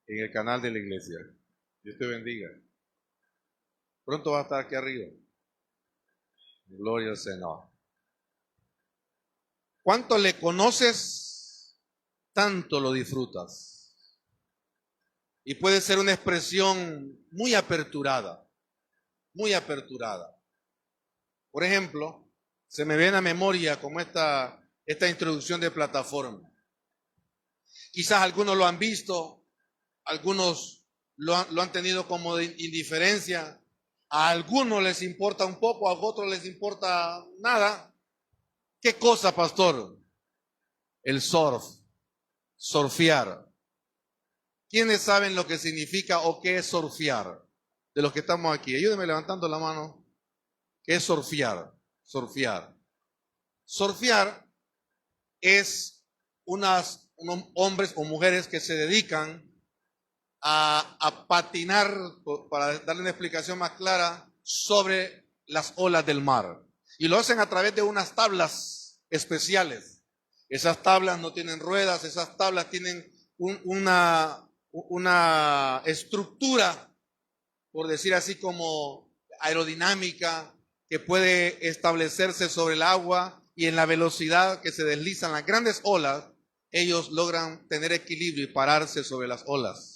en el canal de la iglesia. Dios te bendiga. Pronto va a estar aquí arriba. Gloria al Señor. ¿Cuánto le conoces? Tanto lo disfrutas. Y puede ser una expresión muy aperturada. Muy aperturada. Por ejemplo, se me viene a memoria como esta introducción de plataforma. Quizás algunos lo han visto, algunos lo han tenido como de indiferencia, a algunos les importa un poco, a otros les importa nada. ¿Qué cosa, pastor? El surfear. ¿Quiénes saben lo que significa o qué es surfear? De los que estamos aquí, ayúdenme levantando la mano. ¿Qué es surfear? Surfear. Surfear es unos hombres o mujeres que se dedican a patinar, para darle una explicación más clara, sobre las olas del mar. Y lo hacen a través de unas tablas especiales. Esas tablas no tienen ruedas, esas tablas tienen una estructura, por decir así, como aerodinámica, que puede establecerse sobre el agua, y en la velocidad que se deslizan las grandes olas, ellos logran tener equilibrio y pararse sobre las olas.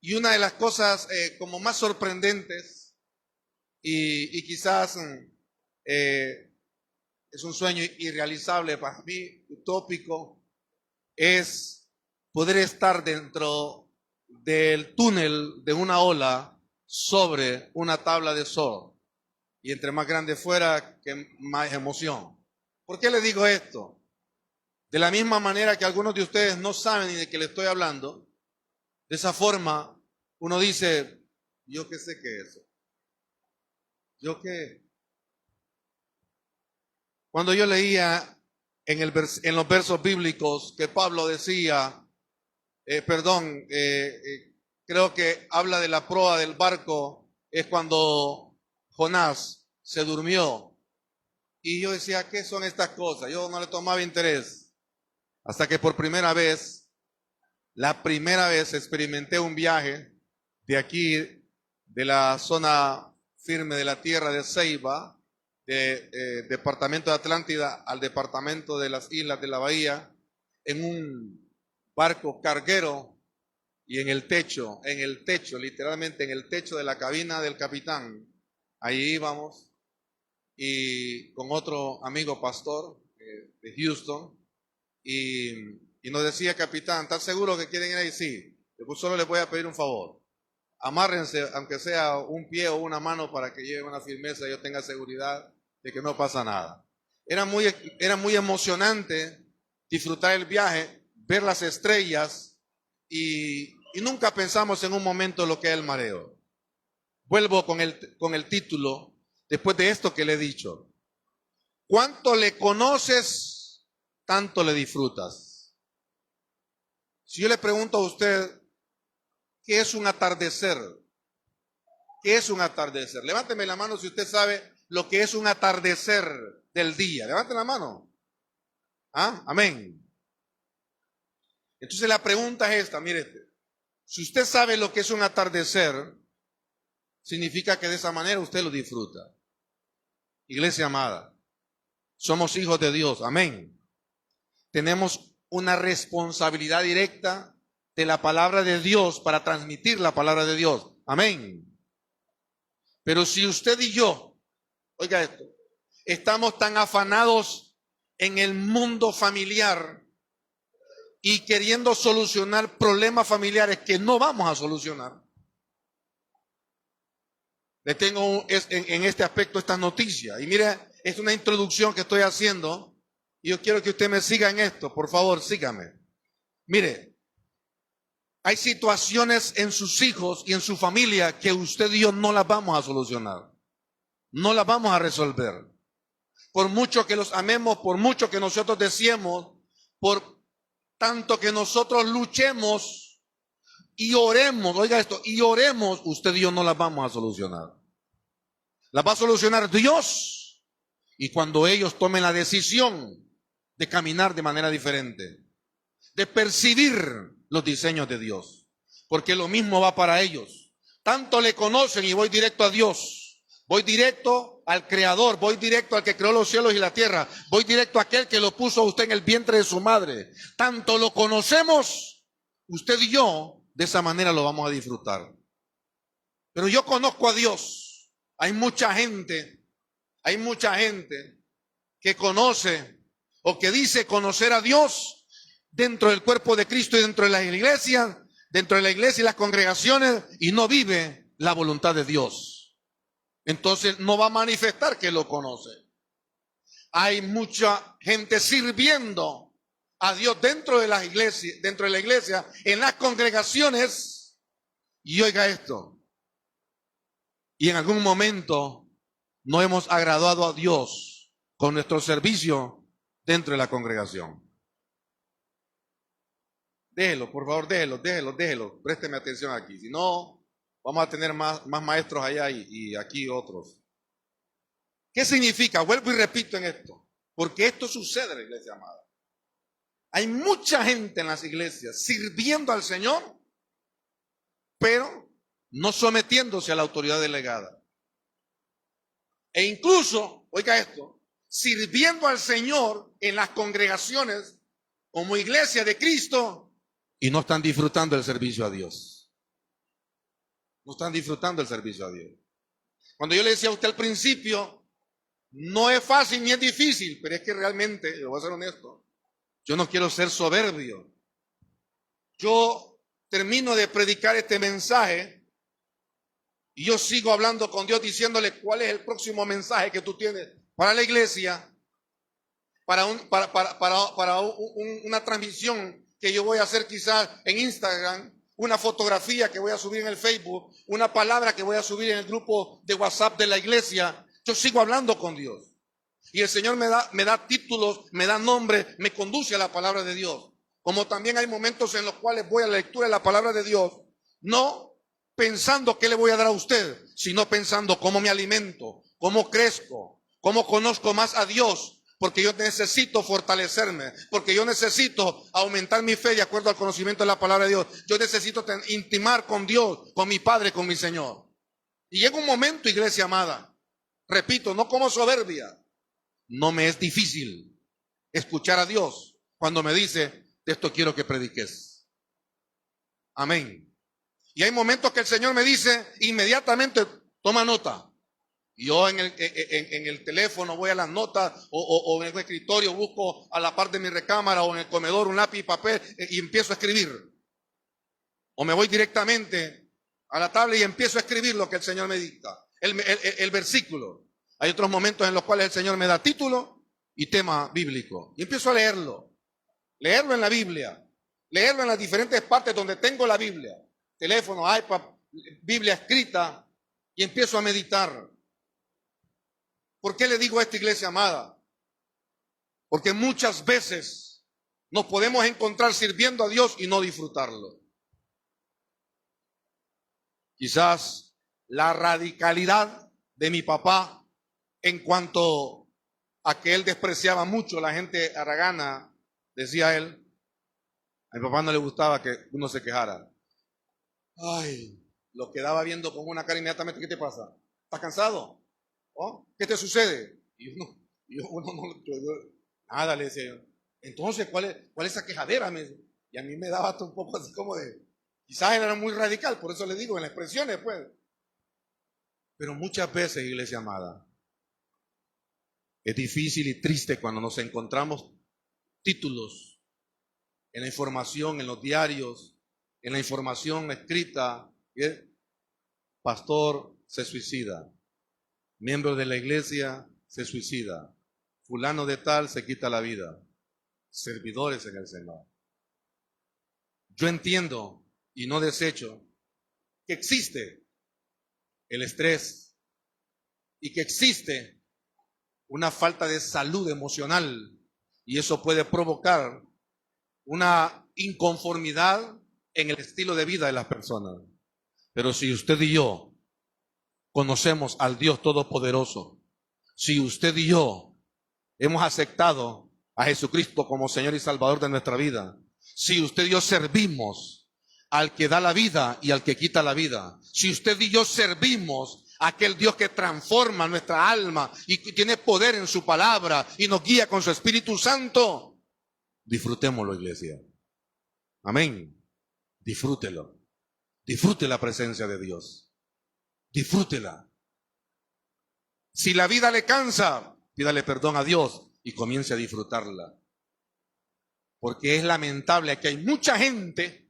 Y una de las cosas como más sorprendentes y quizás es un sueño irrealizable para mí, utópico, es poder estar dentro del túnel de una ola sobre una tabla de surf. Y entre más grande fuera, que más emoción. ¿Por qué les digo esto? De la misma manera que algunos de ustedes no saben ni de qué les estoy hablando, de esa forma uno dice, ¿yo qué sé qué es eso? ¿Yo qué? Cuando yo leía en los versos bíblicos que Pablo decía, creo que habla de la proa del barco, es cuando Jonás se durmió. Y yo decía, ¿qué son estas cosas? Yo no le tomaba interés. Hasta que por la primera vez experimenté un viaje de aquí, de la zona firme de la tierra de Ceiba, departamento de Atlántida al departamento de las islas de la bahía, en un barco carguero, y en el techo, literalmente en el techo de la cabina del capitán, ahí íbamos, y con otro amigo pastor de Houston, y nos decía, capitán, ¿estás seguro que quieren ir ahí? Sí. Pues solo les voy a pedir un favor. Amárrense, aunque sea un pie o una mano, para que lleven una firmeza y yo tenga seguridad de que no pasa nada. Era muy emocionante disfrutar el viaje, ver las estrellas, y nunca pensamos en un momento lo que es el mareo. Vuelvo con el título, después de esto que le he dicho. ¿Cuánto le conoces, tanto le disfrutas? Si yo le pregunto a usted, ¿qué es un atardecer? ¿Qué es un atardecer? Levánteme la mano si usted sabe lo que es un atardecer del día. Levánteme la mano. ¿Ah? Amén. Entonces la pregunta es esta, mire, si usted sabe lo que es un atardecer, significa que de esa manera usted lo disfruta. Iglesia amada, somos hijos de Dios, amén. Tenemos una responsabilidad directa de la palabra de Dios para transmitir la palabra de Dios, amén. Pero si usted y yo, oiga esto, estamos tan afanados en el mundo familiar y queriendo solucionar problemas familiares que no vamos a solucionar. Le tengo en este aspecto esta noticia. Y mire, es una introducción que estoy haciendo y yo quiero que usted me siga en esto. Por favor, sígame. Mire, hay situaciones en sus hijos y en su familia que usted y yo no las vamos a solucionar. No las vamos a resolver. Por mucho que los amemos, por mucho que nosotros deseemos, por tanto que nosotros luchemos y oremos, oiga esto, y oremos, usted y yo no las vamos a solucionar. Las va a solucionar Dios, y cuando ellos tomen la decisión de caminar de manera diferente, de percibir los diseños de Dios. porque lo mismo va para ellos. Tanto le conocen y voy directo a Dios, voy directo al Creador, voy directo al que creó los cielos y la tierra, voy directo a aquel que lo puso a usted en el vientre de su madre. Tanto lo conocemos, usted y yo, de esa manera lo vamos a disfrutar. Pero yo conozco a Dios. Hay mucha gente que conoce o que dice conocer a Dios dentro del cuerpo de Cristo y dentro de la iglesia y las congregaciones, y no vive la voluntad de Dios. Entonces no va a manifestar que lo conoce. Hay mucha gente sirviendo a Dios dentro de la iglesia, en las congregaciones, y oiga esto, y en algún momento no hemos agradado a Dios con nuestro servicio dentro de la congregación. Déjelo, por favor, déjelo. Présteme atención aquí. Si no, vamos a tener más maestros allá y aquí otros. ¿Qué significa? Vuelvo y repito en esto. Porque esto sucede en la iglesia amada. Hay mucha gente en las iglesias sirviendo al Señor, pero no sometiéndose a la autoridad delegada. E incluso, oiga esto, sirviendo al Señor en las congregaciones como iglesia de Cristo, y no están disfrutando el servicio a Dios. No están disfrutando el servicio a Dios. Cuando yo le decía a usted al principio, no es fácil ni es difícil, pero es que realmente, le voy a ser honesto, yo no quiero ser soberbio. Yo termino de predicar este mensaje y yo sigo hablando con Dios diciéndole cuál es el próximo mensaje que tú tienes para la iglesia, para una transmisión que yo voy a hacer quizás en Instagram, una fotografía que voy a subir en el Facebook, una palabra que voy a subir en el grupo de WhatsApp de la iglesia. Yo sigo hablando con Dios. Y el Señor me da títulos, me da nombres, me conduce a la palabra de Dios. Como también hay momentos en los cuales voy a la lectura de la palabra de Dios, no pensando qué le voy a dar a usted, sino pensando cómo me alimento, cómo crezco, cómo conozco más a Dios. Porque yo necesito fortalecerme, porque yo necesito aumentar mi fe de acuerdo al conocimiento de la palabra de Dios. Yo necesito intimar con Dios, con mi Padre, con mi Señor. Y llega un momento, iglesia amada, repito, no como soberbia, no me es difícil escuchar a Dios cuando me dice, de esto quiero que prediques. Amén. Y hay momentos que el Señor me dice, inmediatamente, toma nota. Yo en el teléfono voy a las notas o en el escritorio busco a la parte de mi recámara o en el comedor un lápiz y papel y empiezo a escribir. O me voy directamente a la tabla y empiezo a escribir lo que el Señor me dicta, el versículo. Hay otros momentos en los cuales el Señor me da título y tema bíblico. Y empiezo a leerlo en la Biblia, leerlo en las diferentes partes donde tengo la Biblia, teléfono, iPad, Biblia escrita, y empiezo a meditar. ¿Por qué le digo a esta iglesia amada? Porque muchas veces nos podemos encontrar sirviendo a Dios y no disfrutarlo. Quizás la radicalidad de mi papá en cuanto a que él despreciaba mucho a la gente haragana, decía él, a mi papá no le gustaba que uno se quejara. Ay, lo quedaba viendo con una cara inmediatamente, ¿qué te pasa? ¿Estás cansado? ¿Oh? ¿Qué te sucede? Y nada, le decía yo. Entonces, ¿cuál es esa quejadera? Y a mí me daba hasta un poco así como de, quizás él era muy radical, por eso le digo, en las expresiones, pues. Pero muchas veces, iglesia amada, es difícil y triste cuando nos encontramos títulos en la información, en los diarios, en la información escrita, pastor se suicida. Miembro de la iglesia se suicida. Fulano de tal se quita la vida. Servidores en el Señor. Yo entiendo y no desecho que existe el estrés y que existe una falta de salud emocional y eso puede provocar una inconformidad en el estilo de vida de las personas. Pero si usted y yo conocemos al Dios Todopoderoso, si usted y yo hemos aceptado a Jesucristo como Señor y Salvador de nuestra vida, si usted y yo servimos al que da la vida y al que quita la vida. Si usted y yo servimos a aquel Dios que transforma nuestra alma y que tiene poder en su palabra y nos guía con su Espíritu Santo, disfrutémoslo, iglesia. Amén. Disfrútelo. Disfrute la presencia de Dios. Disfrútela. Si la vida le cansa, pídale perdón a Dios y comience a disfrutarla. Porque es lamentable que hay mucha gente,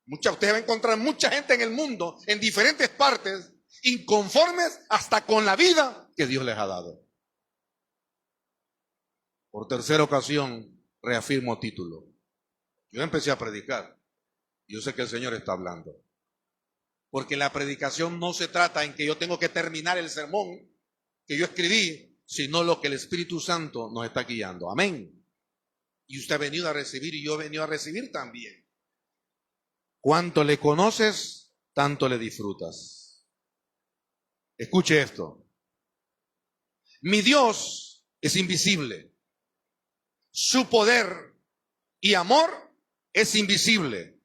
usted va a encontrar mucha gente en el mundo, en diferentes partes, inconformes hasta con la vida que Dios les ha dado. Por tercera ocasión, reafirmo título. Yo empecé a predicar. Yo sé que el Señor está hablando. Porque la predicación no se trata en que yo tengo que terminar el sermón que yo escribí, sino lo que el Espíritu Santo nos está guiando. Amén. Y usted ha venido a recibir y yo he venido a recibir también. Cuanto le conoces, tanto le disfrutas. Escuche esto. Mi Dios es invisible. Su poder y amor es invisible.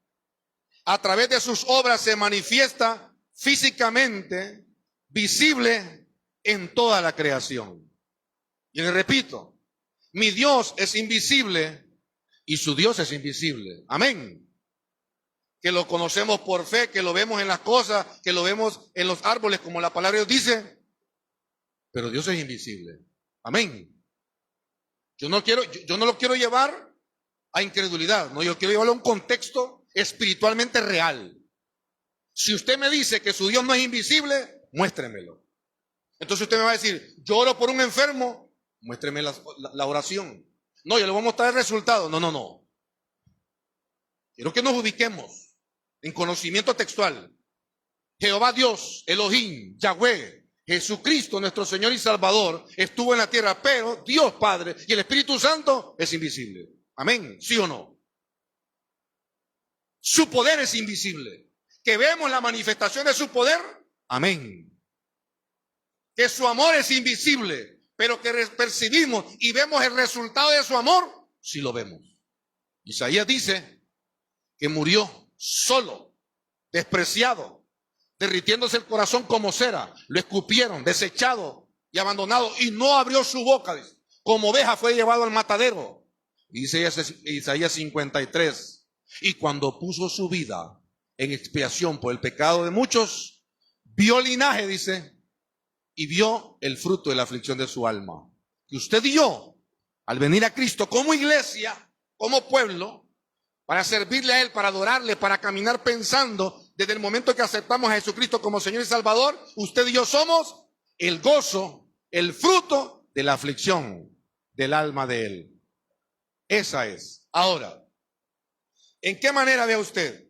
A través de sus obras se manifiesta físicamente, visible en toda la creación. Y le repito, mi Dios es invisible y su Dios es invisible. Amén. Que lo conocemos por fe, que lo vemos en las cosas, que lo vemos en los árboles, como la palabra de Dios dice. Pero Dios es invisible. Amén. Yo no lo quiero llevar a incredulidad, no, yo quiero llevarlo a un contexto espiritualmente real. Si usted me dice que su Dios no es invisible, muéstremelo. Entonces usted me va a decir, yo oro por un enfermo, muéstreme la oración. No, yo le voy a mostrar el resultado. No. Quiero que nos ubiquemos en conocimiento textual. Jehová Dios, Elohim, Yahweh, Jesucristo, nuestro Señor y Salvador, estuvo en la tierra, pero Dios Padre y el Espíritu Santo es invisible. Amén, ¿sí o no? Su poder es invisible. Que vemos la manifestación de su poder, amén. Que su amor es invisible, pero que percibimos y vemos el resultado de su amor, sí lo vemos. Isaías dice que murió solo, despreciado, derritiéndose el corazón como cera. Lo escupieron, desechado y abandonado, y no abrió su boca. Dice, como oveja fue llevado al matadero. Dice Isaías 53. Y cuando puso su vida en expiación por el pecado de muchos, vio linaje, dice, y vio el fruto de la aflicción de su alma. Que usted y yo, al venir a Cristo como iglesia, como pueblo, para servirle a Él, para adorarle, para caminar pensando, desde el momento que aceptamos a Jesucristo como Señor y Salvador, usted y yo somos el gozo, el fruto de la aflicción del alma de Él. Esa es. Ahora, ¿en qué manera ve usted?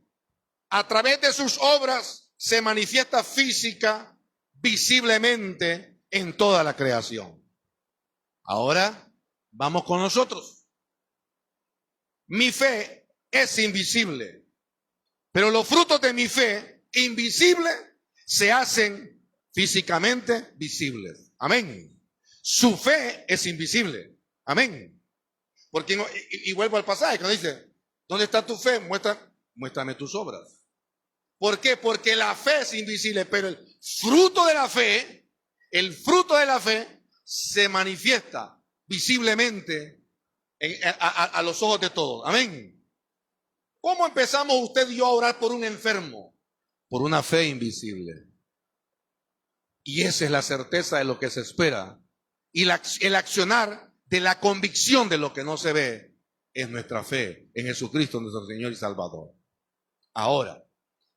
A través de sus obras se manifiesta física, visiblemente en toda la creación. Ahora, vamos con nosotros. Mi fe es invisible, pero los frutos de mi fe, invisibles, se hacen físicamente visibles. Amén. Su fe es invisible. Amén. Porque, y vuelvo al pasaje, cuando dice, ¿dónde está tu fe? Muéstrame tus obras. ¿Por qué? Porque la fe es invisible, pero el fruto de la fe se manifiesta visiblemente a los ojos de todos. Amén. ¿Cómo empezamos usted y yo a orar por un enfermo? Por una fe invisible. Y esa es la certeza de lo que se espera. Y el accionar de la convicción de lo que no se ve es nuestra fe en Jesucristo, nuestro Señor y Salvador. Ahora,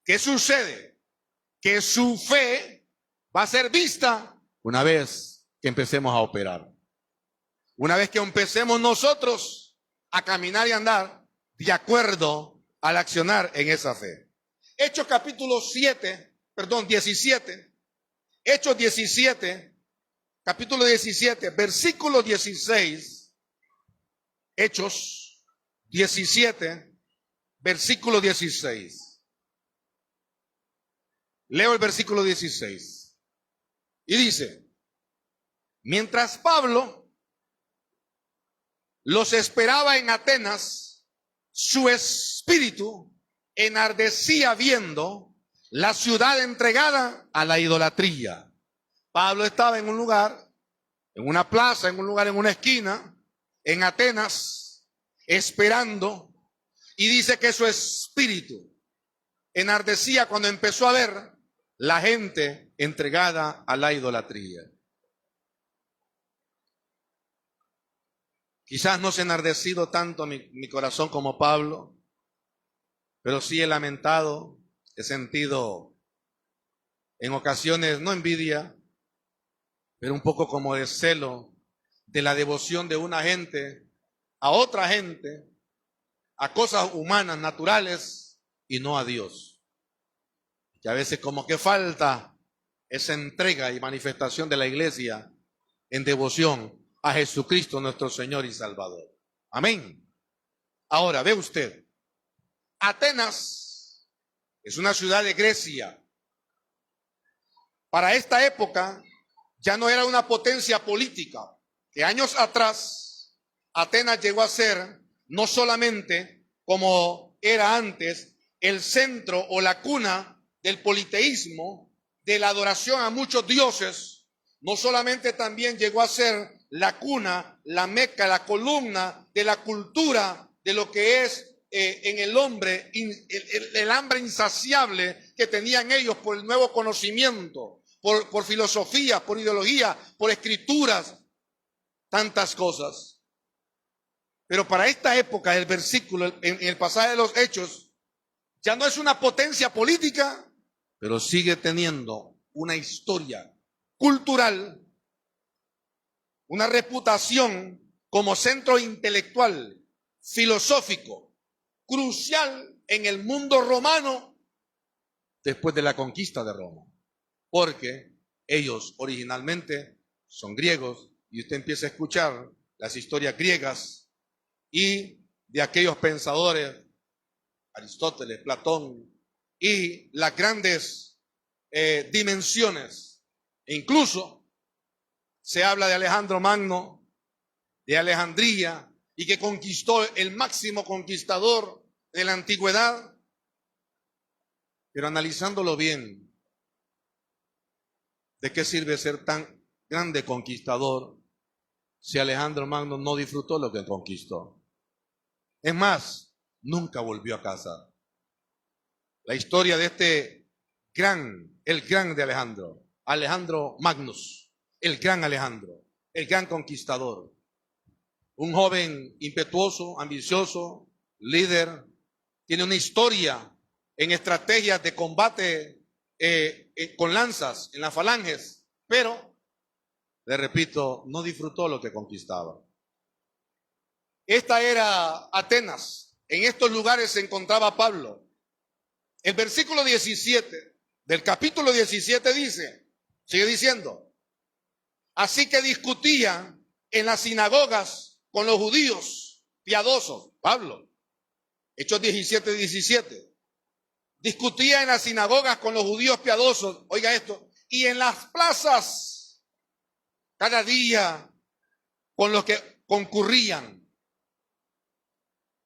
¿qué sucede? Que su fe va a ser vista una vez que empecemos a operar. Una vez que empecemos nosotros a caminar y andar de acuerdo al accionar en esa fe. Hechos capítulo 17. Hechos 17, capítulo 17, versículo 16. Hechos 17, versículo 16. Leo el versículo 16. Y dice, mientras Pablo los esperaba en Atenas, su espíritu enardecía viendo la ciudad entregada a la idolatría. Pablo estaba en un lugar, en una plaza, en un lugar, en una esquina, en Atenas, esperando, y dice que su espíritu enardecía cuando empezó a ver la gente entregada a la idolatría. Quizás no se ha enardecido tanto mi corazón como Pablo, pero sí he lamentado, he sentido en ocasiones no envidia, pero un poco como de celo de la devoción de una gente a otra gente, a cosas humanas, naturales, y no a Dios. Que a veces como que falta esa entrega y manifestación de la iglesia en devoción a Jesucristo nuestro Señor y Salvador. Amén. Ahora, ve usted, Atenas es una ciudad de Grecia. Para esta época ya no era una potencia política, que años atrás Atenas llegó a ser no solamente como era antes el centro o la cuna del politeísmo, de la adoración a muchos dioses, no solamente también llegó a ser la cuna, la meca, la columna de la cultura de lo que es en el hombre, el hambre insaciable que tenían ellos por el nuevo conocimiento, por filosofía, por ideología, por escrituras, tantas cosas. Pero para esta época, el versículo, en el pasaje de los Hechos, ya no es una potencia política, pero sigue teniendo una historia cultural, una reputación como centro intelectual, filosófico, crucial en el mundo romano después de la conquista de Roma. Porque ellos originalmente son griegos y usted empieza a escuchar las historias griegas y de aquellos pensadores, Aristóteles, Platón, y las grandes dimensiones. E incluso se habla de Alejandro Magno, de Alejandría, y que conquistó el máximo conquistador de la antigüedad. Pero analizándolo bien, ¿de qué sirve ser tan grande conquistador si Alejandro Magno no disfrutó lo que conquistó? Es más, nunca volvió a casa. La historia de este el gran de Alejandro, Alejandro Magnus, el gran Alejandro, el gran conquistador. Un joven impetuoso, ambicioso, líder, tiene una historia en estrategias de combate con lanzas en las falanges, pero, le repito, no disfrutó lo que conquistaba. Esta era Atenas. En estos lugares se encontraba Pablo. El versículo 17 del capítulo 17 dice, sigue diciendo, así que discutía en las sinagogas con los judíos piadosos. Pablo, Hechos 17. Discutía en las sinagogas con los judíos piadosos, oiga esto, y en las plazas, cada día con los que concurrían.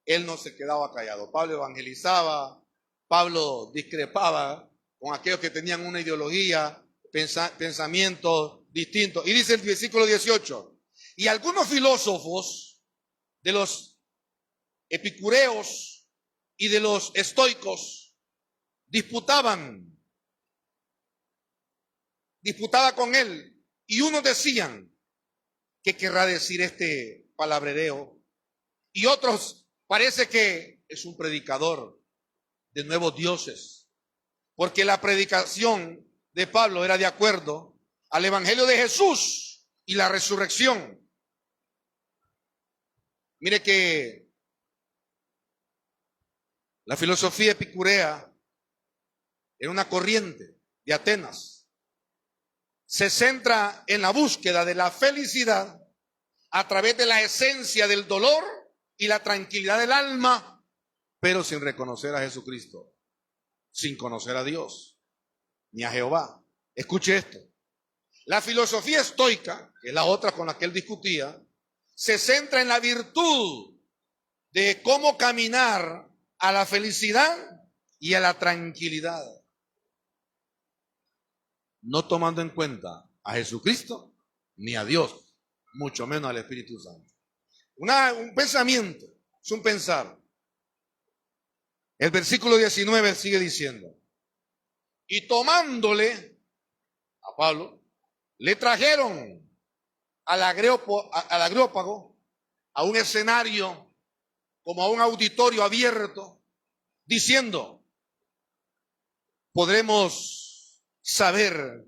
Él no se quedaba callado. Pablo evangelizaba, Pablo discrepaba con aquellos que tenían una ideología, pensamientos distintos. Y dice el versículo 18, y algunos filósofos de los epicureos y de los estoicos disputaba con él, y unos decían, ¿qué querrá decir este palabrerío? Y otros, parece que es un predicador de nuevos dioses, porque la predicación de Pablo era de acuerdo al evangelio de Jesús y la resurrección. Mire que la filosofía epicurea era una corriente de Atenas. Se centra en la búsqueda de la felicidad a través de la esencia del dolor y la tranquilidad del alma, pero sin reconocer a Jesucristo, sin conocer a Dios, ni a Jehová. Escuche esto. La filosofía estoica, que es la otra con la que él discutía, se centra en la virtud de cómo caminar a la felicidad y a la tranquilidad, no tomando en cuenta a Jesucristo ni a Dios, mucho menos al Espíritu Santo. Un pensamiento, es un pensar. El versículo 19 sigue diciendo, y tomándole a Pablo, le trajeron al Areópago, a un escenario, como a un auditorio abierto, diciendo, podremos saber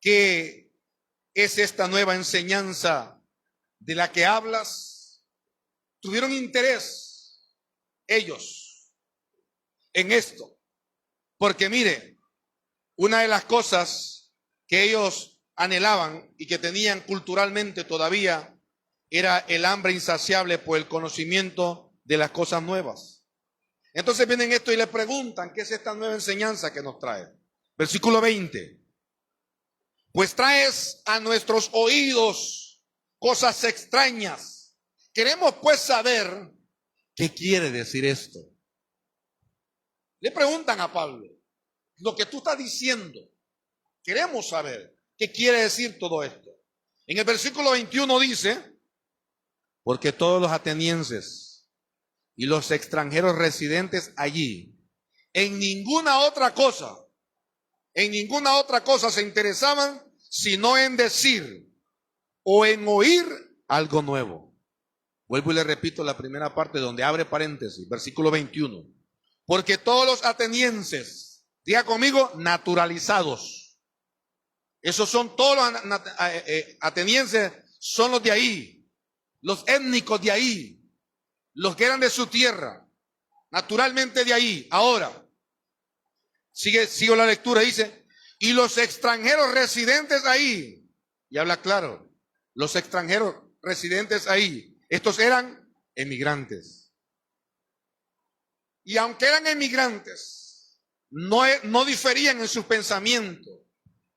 qué es esta nueva enseñanza de la que hablas. Tuvieron interés ellos en esto, porque mire, una de las cosas que ellos anhelaban y que tenían culturalmente todavía era el hambre insaciable por el conocimiento de las cosas nuevas. Entonces vienen esto y le preguntan, ¿qué es esta nueva enseñanza que nos trae? Versículo 20. Pues traes a nuestros oídos cosas extrañas. Queremos pues saber qué quiere decir esto. Le preguntan a Pablo, lo que tú estás diciendo, queremos saber qué quiere decir todo esto. En el versículo 21 dice, porque todos los atenienses y los extranjeros residentes allí, en ninguna otra cosa se interesaban, sino en decir o en oír algo nuevo. Vuelvo y le repito la primera parte donde abre paréntesis, versículo 21. Porque todos los atenienses, diga conmigo, naturalizados. Esos son todos los atenienses, son los de ahí. Los étnicos de ahí, los que eran de su tierra, naturalmente de ahí. Ahora, sigo la lectura, dice, y los extranjeros residentes ahí, y habla claro, los extranjeros residentes ahí, estos eran emigrantes. Y aunque eran emigrantes, no diferían en sus pensamientos,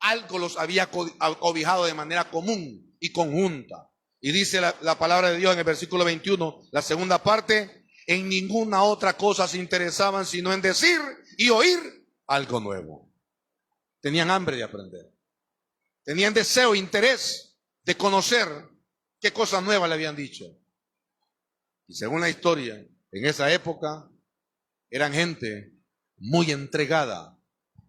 algo los había cobijado de manera común y conjunta. Y dice la palabra de Dios en el versículo 21, la segunda parte, en ninguna otra cosa se interesaban sino en decir y oír algo nuevo. Tenían hambre de aprender. Tenían deseo, interés de conocer qué cosas nuevas le habían dicho. Y según la historia, en esa época eran gente muy entregada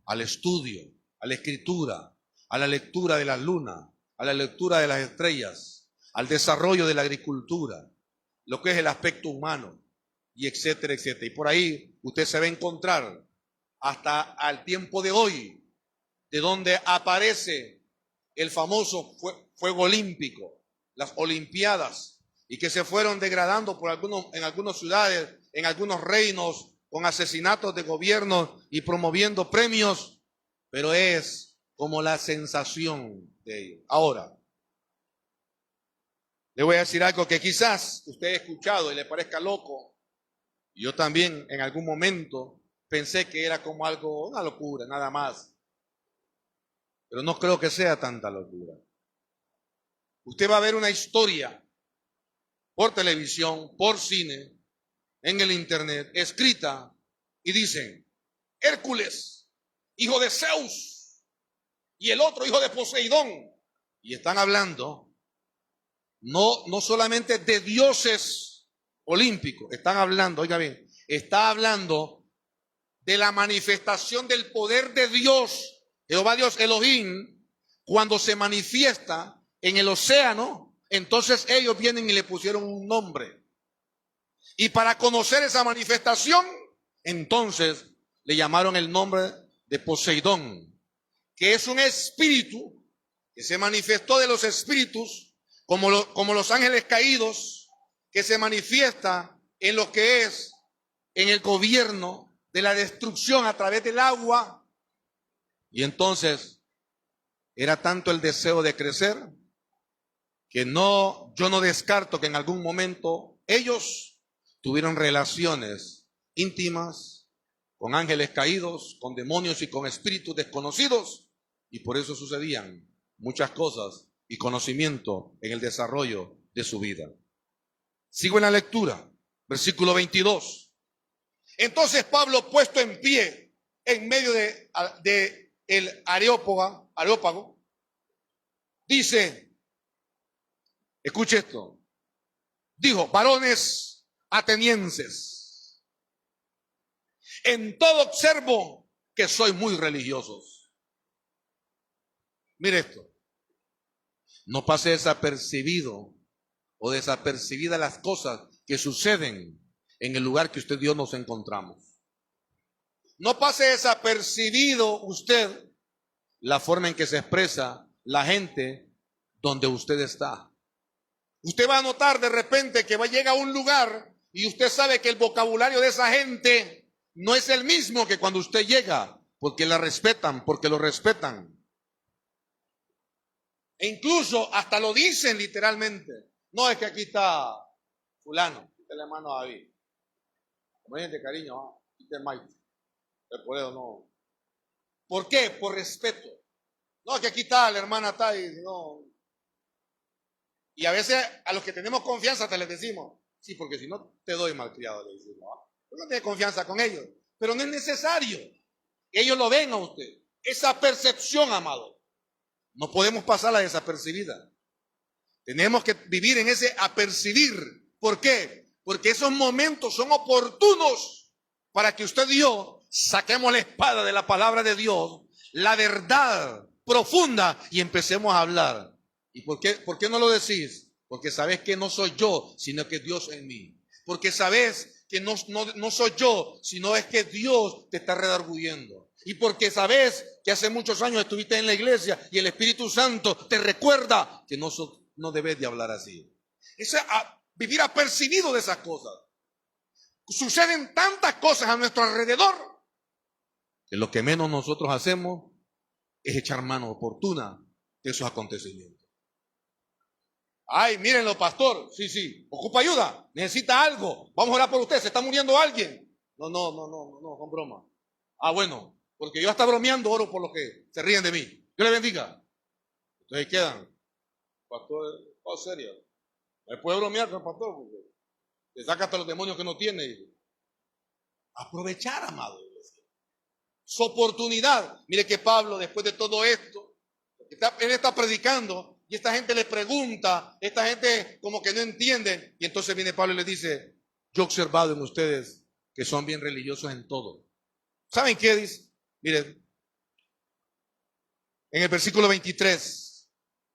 al estudio, a la escritura, a la lectura de la luna, a la lectura de las estrellas, al desarrollo de la agricultura, lo que es el aspecto humano, y etcétera, etcétera. Y por ahí usted se va a encontrar hasta al tiempo de hoy, de donde aparece el famoso fuego olímpico, las olimpiadas, y que se fueron degradando en algunas ciudades, en algunos reinos, con asesinatos de gobierno y promoviendo premios, pero es como la sensación de ellos. Ahora, le voy a decir algo que quizás usted ha escuchado y le parezca loco. Yo también en algún momento pensé que era como algo, una locura, nada más. Pero no creo que sea tanta locura. Usted va a ver una historia por televisión, por cine, en el internet, escrita, y dicen, Hércules, hijo de Zeus, y el otro hijo de Poseidón. Y están hablando no solamente de dioses olímpicos, están hablando, oiga bien, está hablando de la manifestación del poder de Dios, Jehová Dios Elohim, cuando se manifiesta en el océano. Entonces ellos vienen y le pusieron un nombre. Y para conocer esa manifestación, entonces le llamaron el nombre de Poseidón, que es un espíritu que se manifestó de los espíritus, como los ángeles caídos, que se manifiesta en lo que es en el gobierno de la destrucción a través del agua. Y entonces era tanto el deseo de crecer que yo no descarto que en algún momento ellos tuvieron relaciones íntimas con ángeles caídos, con demonios y con espíritus desconocidos, y por eso sucedían muchas cosas y conocimiento en el desarrollo de su vida. Sigo en la lectura, versículo 22. Entonces Pablo, puesto en pie en medio de el Areópago, dice, escuche esto, dijo: varones atenienses, en todo observo que sois muy religiosos. Mire esto, no pase desapercibido o desapercibida las cosas que suceden en el lugar que usted y yo nos encontramos. No pase desapercibido usted la forma en que se expresa la gente donde usted está. Usted va a notar de repente que llega a un lugar y usted sabe que el vocabulario de esa gente no es el mismo que cuando usted llega, porque la respetan, porque lo respetan. E incluso hasta lo dicen literalmente. No, es que aquí está fulano, aquí está el hermano David. Como de cariño, aquí está el Mike. No. ¿Por qué? Por respeto. No, que aquí está la hermana Tai, no. Y a veces a los que tenemos confianza te les decimos, sí, porque si no te doy malcriado, le decimos. No tiene confianza con ellos, pero no es necesario. Ellos lo ven a usted. Esa percepción, amado, no podemos pasarla desapercibida. Tenemos que vivir en ese apercibir. ¿Por qué? Porque esos momentos son oportunos para que usted y yo saquemos la espada de la palabra de Dios, la verdad profunda, y empecemos a hablar. ¿Y por qué no lo decís? Porque sabes que no soy yo, sino que Dios en mí. Porque sabes que no soy yo, sino es que Dios te está redarguyendo. Y porque sabes que hace muchos años estuviste en la iglesia y el Espíritu Santo te recuerda que no debes de hablar así. Es vivir apercibido de esas cosas. Suceden tantas cosas a nuestro alrededor que lo que menos nosotros hacemos es echar mano oportuna de esos acontecimientos. Ay, mírenlo, pastor. Sí. ¿Ocupa ayuda? ¿Necesita algo? Vamos a orar por usted. ¿Se está muriendo alguien? No, con broma. Ah, bueno, porque yo hasta bromeando oro por los que se ríen de mí. Dios le bendiga. Entonces quedan. Pastor, serio. No puede bromear con el pastor porque te saca hasta los demonios que no tiene. Aprovechar, amado. Su oportunidad. Mire que Pablo, después de todo esto, él está predicando. Y esta gente le pregunta, esta gente como que no entiende. Y entonces viene Pablo y le dice: yo he observado en ustedes que son bien religiosos en todo. ¿Saben qué dice? Miren, en el versículo 23,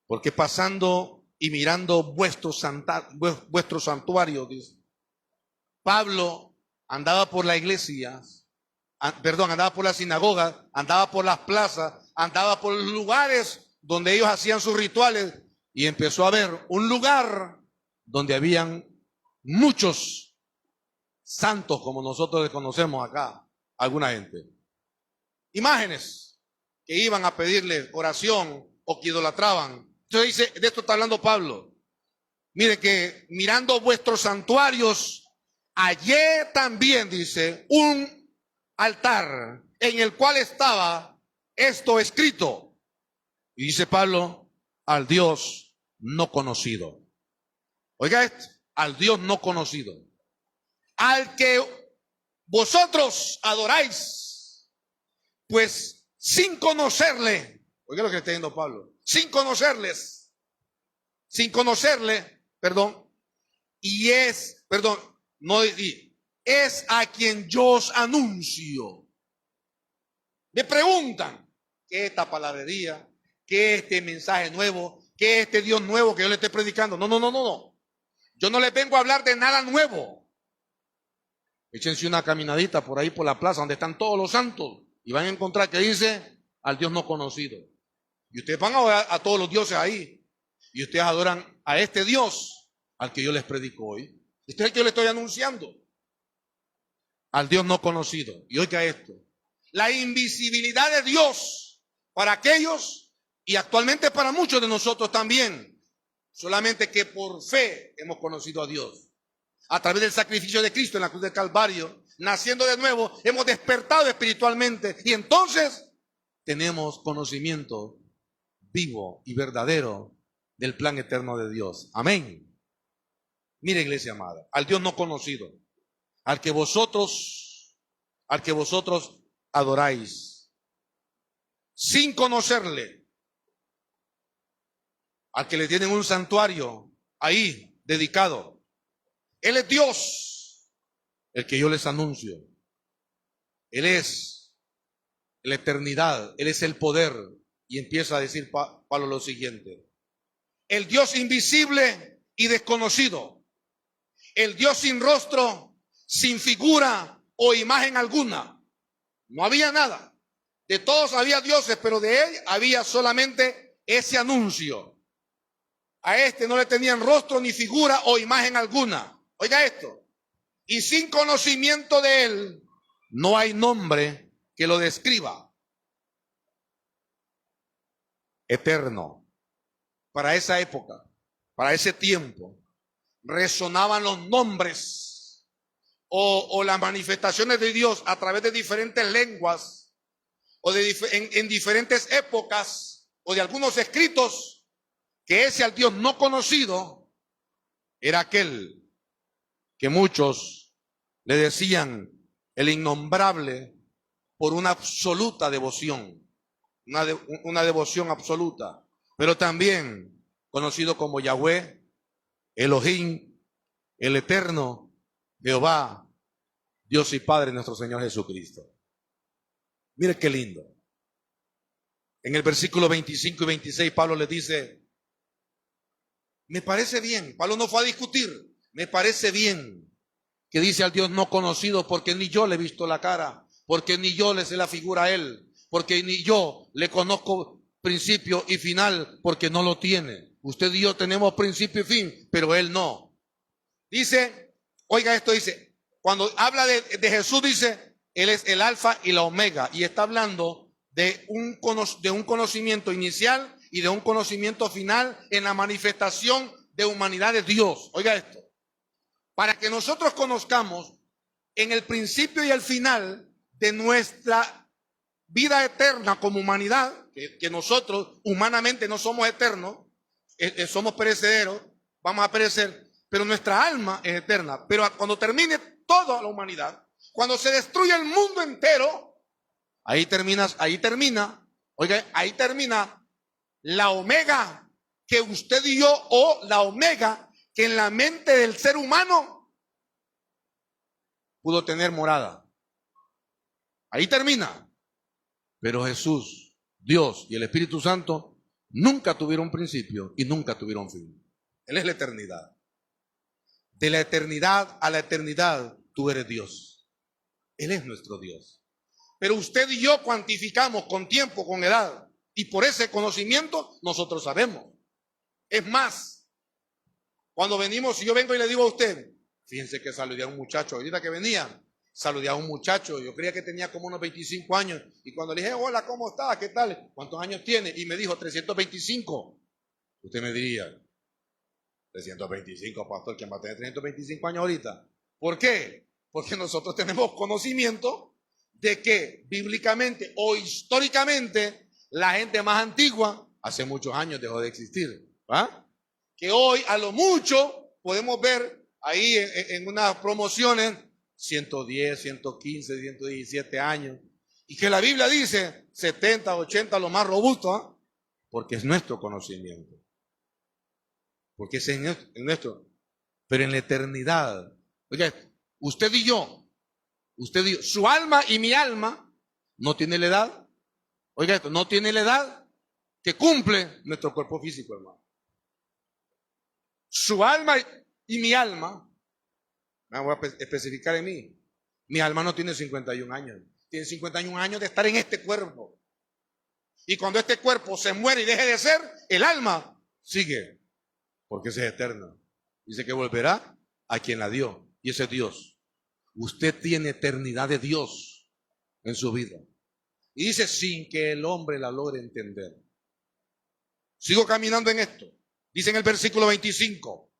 porque pasando y mirando vuestros santuarios, dice, Pablo andaba por la iglesia, andaba por la sinagoga, andaba por las plazas, andaba por los lugares donde ellos hacían sus rituales, y empezó a ver un lugar donde habían muchos santos, como nosotros les conocemos acá, alguna gente. Imágenes que iban a pedirle oración o que idolatraban. Entonces dice, de esto está hablando Pablo. Mire que mirando vuestros santuarios, hallé también, dice, un altar en el cual estaba esto escrito. Y dice Pablo: al Dios no conocido. Oiga esto, al Dios no conocido. Al que vosotros adoráis, pues sin conocerle. Oiga lo que está diciendo Pablo. Sin conocerle, es a quien yo os anuncio. Me preguntan, ¿qué es esta palabrería? ¿Qué es este mensaje nuevo? ¿Qué es este Dios nuevo que yo le estoy predicando? No. Yo no les vengo a hablar de nada nuevo. Échense una caminadita por ahí por la plaza donde están todos los santos y van a encontrar que dice: al Dios no conocido. Y ustedes van a orar a todos los dioses ahí. Y ustedes adoran a este Dios al que yo les predico hoy. Este es el que yo les estoy anunciando. Al Dios no conocido. Y oiga esto: la invisibilidad de Dios para aquellos, y actualmente para muchos de nosotros también, solamente que por fe hemos conocido a Dios. A través del sacrificio de Cristo en la cruz del Calvario, naciendo de nuevo, hemos despertado espiritualmente y entonces tenemos conocimiento vivo y verdadero del plan eterno de Dios. Amén. Mire, iglesia amada, al Dios no conocido, al que vosotros al que vosotros adoráis, sin conocerle, al que le tienen un santuario ahí dedicado. Él es Dios, el que yo les anuncio. Él es la eternidad, Él es el poder. Y empieza a decir Pablo lo siguiente: el Dios invisible y desconocido, el Dios sin rostro, sin figura o imagen alguna. No había nada. De todos había dioses, pero de Él había solamente ese anuncio. A este no le tenían rostro ni figura o imagen alguna. Oiga esto. Y sin conocimiento de Él, no hay nombre que lo describa. Eterno. Para esa época, para ese tiempo, resonaban los nombres o las manifestaciones de Dios a través de diferentes lenguas o en diferentes épocas o de algunos escritos, que ese al Dios no conocido era aquel que muchos le decían el innombrable por una absoluta devoción. Una devoción absoluta, pero también conocido como Yahweh, Elohim, el Eterno, Jehová, Dios y Padre nuestro Señor Jesucristo. Mire qué lindo. En el versículo 25 y 26 Pablo le dice: me parece bien. Pablo no fue a discutir. Me parece bien que dice al Dios no conocido, porque ni yo le he visto la cara, porque ni yo le sé la figura a Él, porque ni yo le conozco principio y final, porque no lo tiene. Usted y yo tenemos principio y fin, pero Él no. Dice, oiga esto, dice, cuando habla de Jesús, dice, Él es el alfa y la omega, y está hablando de un conocimiento inicial y de un conocimiento final en la manifestación de humanidad de Dios. Oiga esto, para que nosotros conozcamos en el principio y el final de nuestra vida eterna como humanidad, que nosotros humanamente no somos eternos, somos perecederos, vamos a perecer, pero nuestra alma es eterna. Pero cuando termine toda la humanidad, cuando se destruya el mundo entero, ahí termina la omega que usted y yo, o la omega que en la mente del ser humano pudo tener morada. Ahí termina. Pero Jesús, Dios y el Espíritu Santo nunca tuvieron principio y nunca tuvieron fin. Él es la eternidad. De la eternidad a la eternidad, tú eres Dios. Él es nuestro Dios. Pero usted y yo cuantificamos con tiempo, con edad, y por ese conocimiento nosotros sabemos. Es más, cuando venimos, si yo vengo y le digo a usted, fíjense que saludé a un muchacho ahorita que venía, saludé a un muchacho, yo creía que tenía como unos 25 años, y cuando le dije, hola, ¿cómo estás? ¿Qué tal? ¿Cuántos años tiene? Y me dijo, 325. Usted me diría, 325, pastor, ¿quién va a tener 325 años ahorita? ¿Por qué? Porque nosotros tenemos conocimiento de que bíblicamente o históricamente la gente más antigua hace muchos años dejó de existir, ¿va? Que hoy a lo mucho podemos ver ahí en unas promociones 110, 115, 117 años, y que la Biblia dice 70, 80 lo más robusto, ¿eh? Porque es nuestro conocimiento, porque es en nuestro, pero en la eternidad, oiga, usted y yo, su alma y mi alma no tiene la edad, oiga esto, no tiene la edad que cumple nuestro cuerpo físico, hermano. Su alma y mi alma, me voy a especificar en mí, mi alma no tiene 51 años, tiene 51 años de estar en este cuerpo. Y cuando este cuerpo se muere y deje de ser, el alma sigue, porque ese es eterno. Dice que volverá a quien la dio, y ese es Dios. Usted tiene eternidad de Dios en su vida. Y dice, sin que el hombre la logre entender. Sigo caminando en esto. Dice en el versículo 25,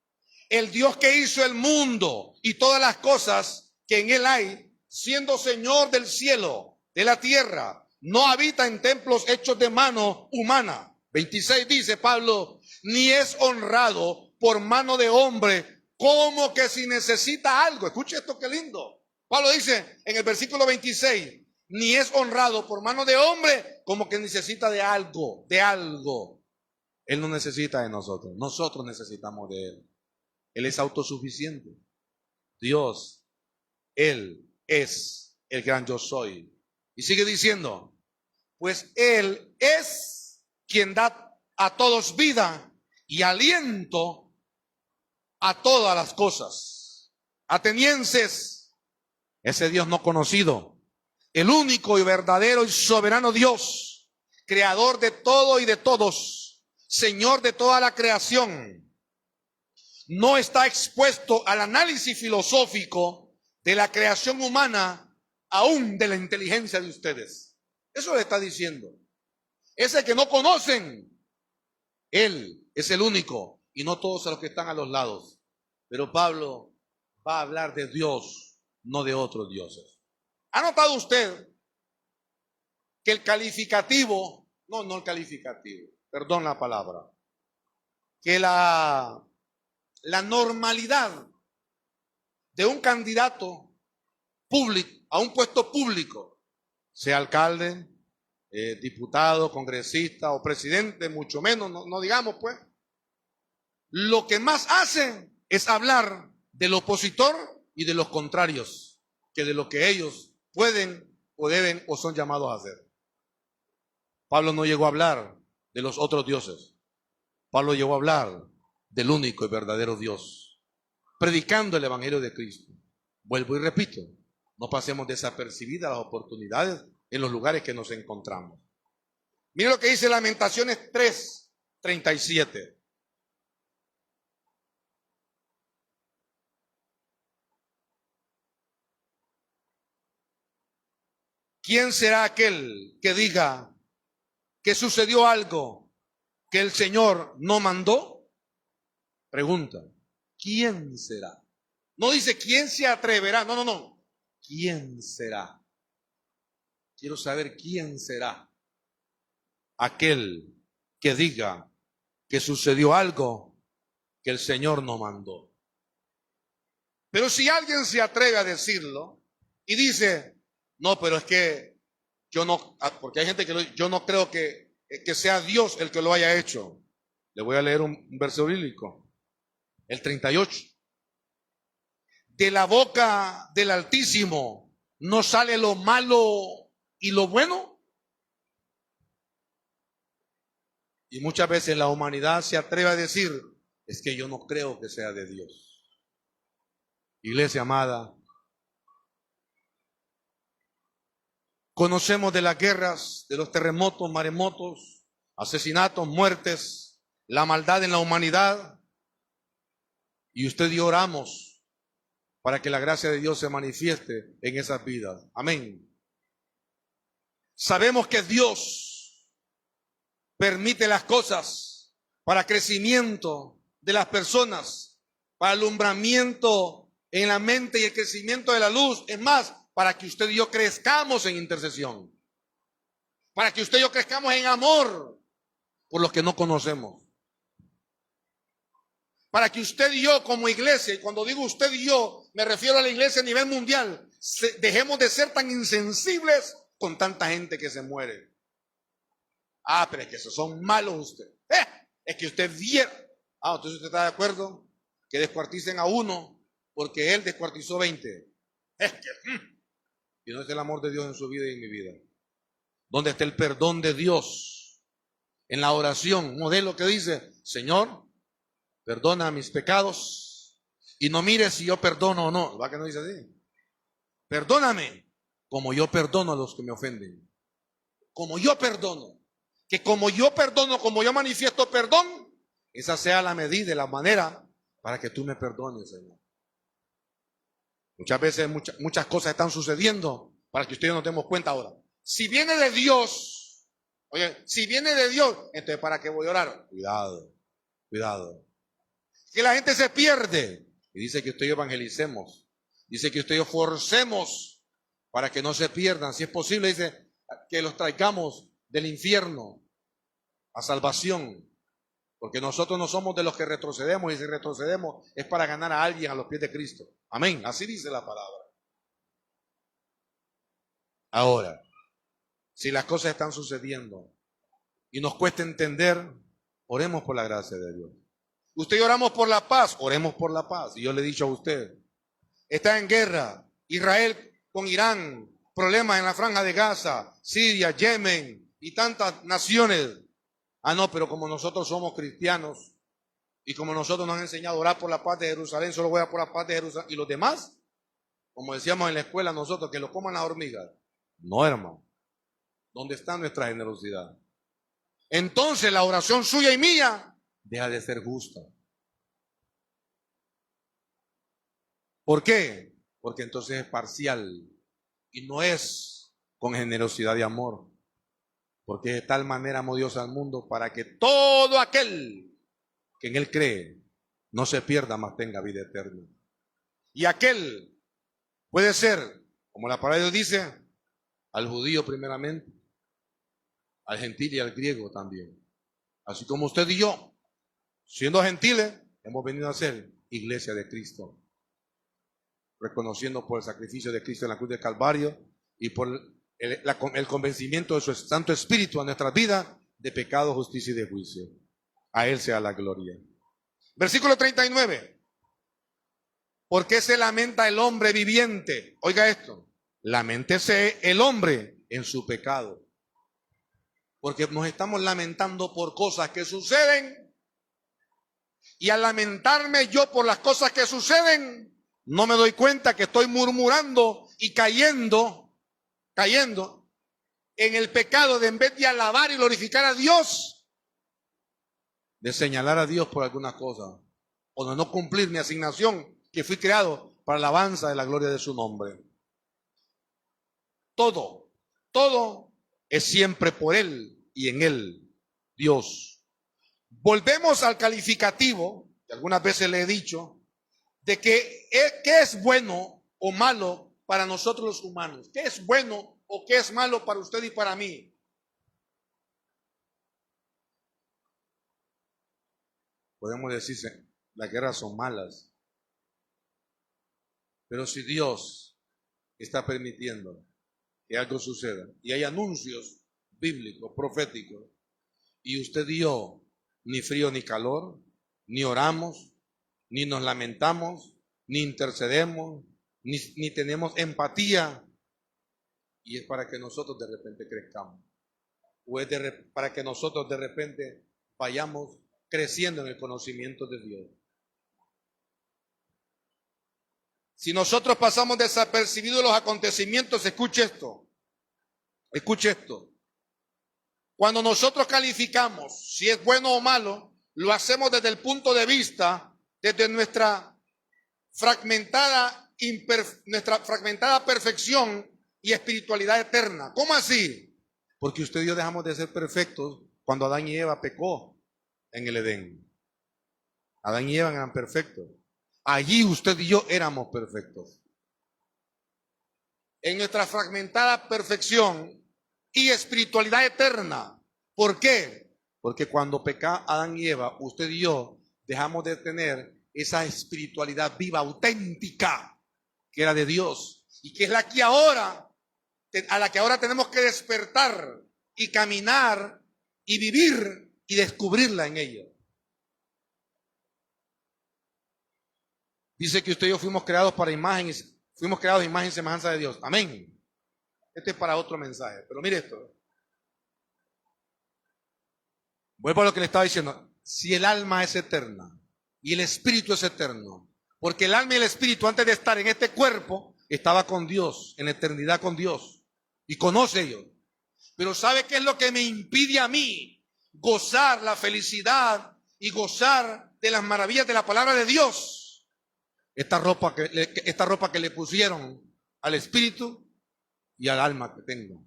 el Dios que hizo el mundo y todas las cosas que en él hay, siendo Señor del cielo, de la tierra, no habita en templos hechos de mano humana. 26 dice Pablo, ni es honrado por mano de hombre, como que si necesita algo. Escuche esto, qué lindo. Pablo dice en el versículo 26, ni es honrado por mano de hombre, como que necesita de algo, de algo. Él no necesita de nosotros, nosotros necesitamos de Él. Él es autosuficiente. Dios, Él es el gran yo soy. Y sigue diciendo, pues Él es quien da a todos vida y aliento a todas las cosas. Atenienses, ese Dios no conocido, el único y verdadero y soberano Dios, creador de todo y de todos, Señor de toda la creación, no está expuesto al análisis filosófico de la creación humana, aún de la inteligencia de ustedes. Eso le está diciendo. Ese que no conocen, Él es el único y no todos los que están a los lados. Pero Pablo va a hablar de Dios, no de otros dioses. ¿Ha notado usted que el calificativo, no el calificativo, perdón la palabra, que la normalidad de un candidato público, a un puesto público, sea alcalde, diputado, congresista o presidente, mucho menos, no digamos pues, lo que más hacen es hablar del opositor y de los contrarios, que de lo que ellos pueden o deben o son llamados a hacer. Pablo no llegó a hablar de los otros dioses. Pablo llegó a hablar del único y verdadero Dios, predicando el evangelio de Cristo. Vuelvo y repito, no pasemos desapercibidas las oportunidades en los lugares que nos encontramos. Mire lo que dice Lamentaciones 3:37. ¿Quién será aquel que diga que sucedió algo que el Señor no mandó? Pregunta, ¿quién será? No dice quién se atreverá, no. ¿Quién será? Quiero saber quién será aquel que diga que sucedió algo que el Señor no mandó. Pero si alguien se atreve a decirlo y dice, no, pero es que yo no, porque hay gente que yo no creo que sea Dios el que lo haya hecho. Le voy a leer un verso bíblico, el 38. De la boca del Altísimo no sale lo malo y lo bueno. Y muchas veces la humanidad se atreve a decir, es que yo no creo que sea de Dios. Iglesia amada, conocemos de las guerras, de los terremotos, maremotos, asesinatos, muertes, la maldad en la humanidad. Y usted y yo oramos para que la gracia de Dios se manifieste en esas vidas. Amén. Sabemos que Dios permite las cosas para crecimiento de las personas, para alumbramiento en la mente y el crecimiento de la luz. Es más, para que usted y yo crezcamos en intercesión, para que usted y yo crezcamos en amor por los que no conocemos, para que usted y yo como iglesia, y cuando digo usted y yo, me refiero a la iglesia a nivel mundial, dejemos de ser tan insensibles con tanta gente que se muere. Pero es que esos son malos usted. Es que usted viera. Entonces usted está de acuerdo que descuarticen a uno porque él descuartizó 20. Es que... Y no es el amor de Dios en su vida y en mi vida. ¿Dónde está el perdón de Dios? En la oración, modelo que dice, Señor, perdona mis pecados y no mires si yo perdono o no. ¿Va que no dice así? Perdóname como yo perdono a los que me ofenden. Como yo perdono. Que como yo perdono, como yo manifiesto perdón, esa sea la medida y la manera para que tú me perdones, Señor. Muchas veces muchas cosas están sucediendo para que ustedes nos demos cuenta ahora. Si viene de Dios, si viene de Dios, entonces ¿para qué voy a orar? Cuidado. Que la gente se pierde. Y dice que usted y yo evangelicemos. Dice que usted y yo forcemos para que no se pierdan. Si es posible, dice que los traigamos del infierno a salvación. Porque nosotros no somos de los que retrocedemos, y si retrocedemos es para ganar a alguien a los pies de Cristo. Amén. Así dice la palabra. Ahora, si las cosas están sucediendo y nos cuesta entender, oremos por la gracia de Dios. Usted y oramos por la paz, oremos por la paz. Y yo le he dicho a usted, está en guerra Israel con Irán, problemas en la franja de Gaza, Siria, Yemen y tantas naciones. Ah, no, pero como nosotros somos cristianos y como nosotros nos han enseñado a orar por la paz de Jerusalén, solo voy a por la paz de Jerusalén. ¿Y los demás? Como decíamos en la escuela nosotros, que lo coman las hormigas. No, hermano. ¿Dónde está nuestra generosidad? Entonces la oración suya y mía deja de ser justa. ¿Por qué? Porque entonces es parcial y no es con generosidad y amor. Porque de tal manera amó Dios al mundo para que todo aquel que en Él cree no se pierda, mas tenga vida eterna. Y aquel puede ser, como la palabra de Dios dice, al judío primeramente, al gentil y al griego también. Así como usted y yo, siendo gentiles, hemos venido a ser iglesia de Cristo, reconociendo por el sacrificio de Cristo en la cruz del Calvario y por el convencimiento de su Santo Espíritu a nuestras vidas de pecado, justicia y de juicio. A Él sea la gloria. Versículo 39. ¿Por qué se lamenta el hombre viviente? Oiga esto. Laméntese el hombre en su pecado. Porque nos estamos lamentando por cosas que suceden. Y al lamentarme yo por las cosas que suceden, no me doy cuenta que estoy murmurando y cayendo en el pecado de, en vez de alabar y glorificar a Dios, de señalar a Dios por algunas cosas o de no cumplir mi asignación que fui creado para la alabanza de la gloria de su nombre. Todo es siempre por Él y en Él, Dios. Volvemos al calificativo, que algunas veces le he dicho, de que qué es bueno o malo para nosotros los humanos. ¿Qué es bueno o qué es malo para usted y para mí? Podemos decirse, las guerras son malas. Pero si Dios está permitiendo que algo suceda y hay anuncios bíblicos, proféticos, y usted y yo, ni frío ni calor, ni oramos, ni nos lamentamos, ni intercedemos, ni tenemos empatía, y es para que nosotros de repente crezcamos, o es para que nosotros de repente vayamos creciendo en el conocimiento de Dios. Si nosotros pasamos desapercibidos los acontecimientos, escuche esto. Cuando nosotros calificamos si es bueno o malo, lo hacemos desde el punto de vista, desde nuestra fragmentada perfección y espiritualidad eterna. ¿Cómo así? Porque usted y yo dejamos de ser perfectos cuando Adán y Eva pecó en el Edén. Adán y Eva eran perfectos. Allí usted y yo éramos perfectos. En nuestra fragmentada perfección y espiritualidad eterna. ¿Por qué? Porque cuando peca Adán y Eva, usted y yo dejamos de tener esa espiritualidad viva, auténtica, que era de Dios y que es la que ahora, a la que ahora tenemos que despertar y caminar y vivir y descubrirla en ella. Dice que usted y yo fuimos creados para imagen, fuimos creados en imagen y semejanza de Dios. Amén. Este es para otro mensaje, pero mire esto. Vuelvo a lo que le estaba diciendo. Si el alma es eterna y el espíritu es eterno, porque el alma y el espíritu antes de estar en este cuerpo estaba con Dios, en eternidad con Dios, y conoce Dios. Pero ¿sabe qué es lo que me impide a mí gozar la felicidad y gozar de las maravillas de la palabra de Dios? Esta ropa que le pusieron al espíritu y al alma que tengo.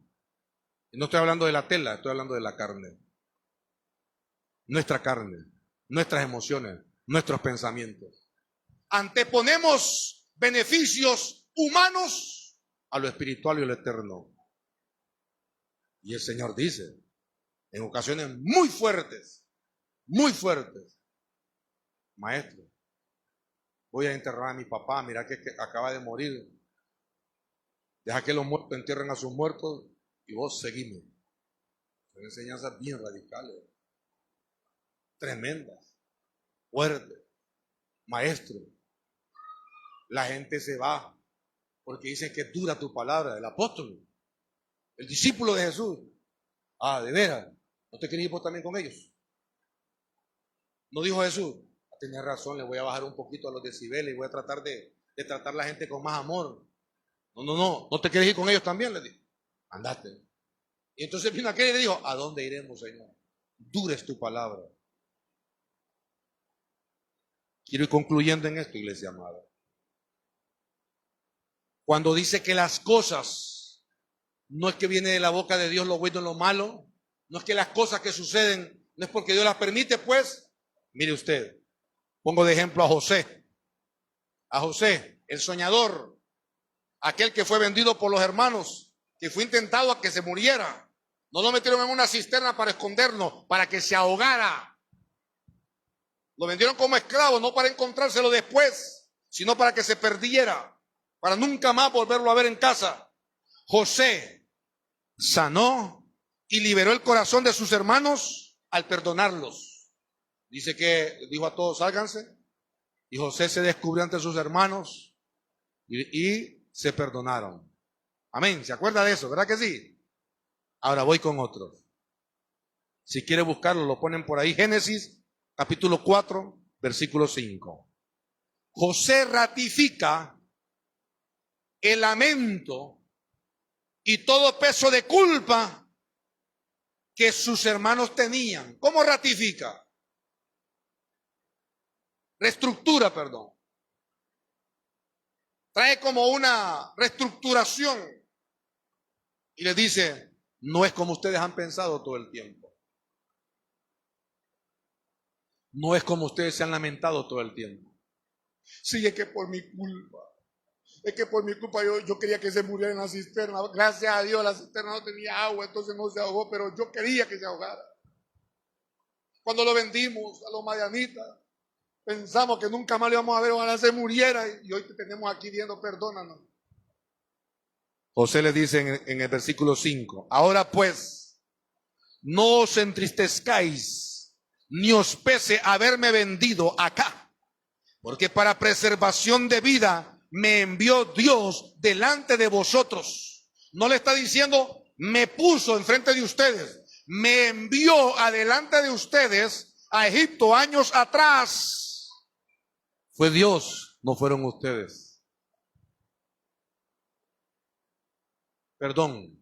Y no estoy hablando de la tela, estoy hablando de la carne. Nuestra carne, nuestras emociones, nuestros pensamientos. Anteponemos beneficios humanos a lo espiritual y a lo eterno. Y el Señor dice, en ocasiones muy fuertes, maestro, voy a enterrar a mi papá, mira que acaba de morir. Deja que los muertos entierren a sus muertos y vos seguime. Son enseñanzas bien radicales, tremendas, fuertes. Maestro, la gente se va porque dicen que dura tu palabra. El apóstol, el discípulo de Jesús. Ah, de veras, ¿no te querías ir vos también con ellos? ¿No dijo Jesús? Tenía razón, le voy a bajar un poquito a los decibeles y voy a tratar de tratar a la gente con más amor. No te quieres ir con ellos también, le dijo. Andate. Y entonces vino aquel y le dijo, ¿a dónde iremos, Señor? Dura es tu palabra. Quiero ir concluyendo en esto, iglesia amada. Cuando dice que las cosas, no es que viene de la boca de Dios lo bueno y lo malo, no es que las cosas que suceden, no es porque Dios las permite, pues, mire usted, pongo de ejemplo a José, el soñador, aquel que fue vendido por los hermanos, que fue intentado a que se muriera, no lo metieron en una cisterna para escondernos, para que se ahogara. Lo vendieron como esclavo, no para encontrárselo después, sino para que se perdiera, para nunca más volverlo a ver en casa. José sanó y liberó el corazón de sus hermanos al perdonarlos. Dice que dijo a todos, sálganse. Y José se descubrió ante sus hermanos y se perdonaron. Amén, ¿se acuerda de eso? ¿Verdad que sí? Ahora voy con otros. Si quiere buscarlo, lo ponen por ahí. Génesis capítulo 4, versículo 5. José ratifica el lamento y todo peso de culpa que sus hermanos tenían. ¿Cómo ratifica? Reestructura, perdón. Trae como una reestructuración y les dice, no es como ustedes han pensado todo el tiempo. No es como ustedes se han lamentado todo el tiempo. Sí, es que por mi culpa. Es que por mi culpa yo quería que se muriera en la cisterna. Gracias a Dios la cisterna no tenía agua, entonces no se ahogó, pero yo quería que se ahogara. Cuando lo vendimos a los madianitas, pensamos que nunca más lo íbamos a ver, ojalá se muriera, y hoy te tenemos aquí diciendo perdónanos. José le dice en el versículo 5, ahora pues, no os entristezcáis, ni os pese haberme vendido acá, porque para preservación de vida me envió Dios delante de vosotros. No le está diciendo, me puso enfrente de ustedes, me envió adelante de ustedes a Egipto años atrás. Fue Dios, no fueron ustedes. Perdón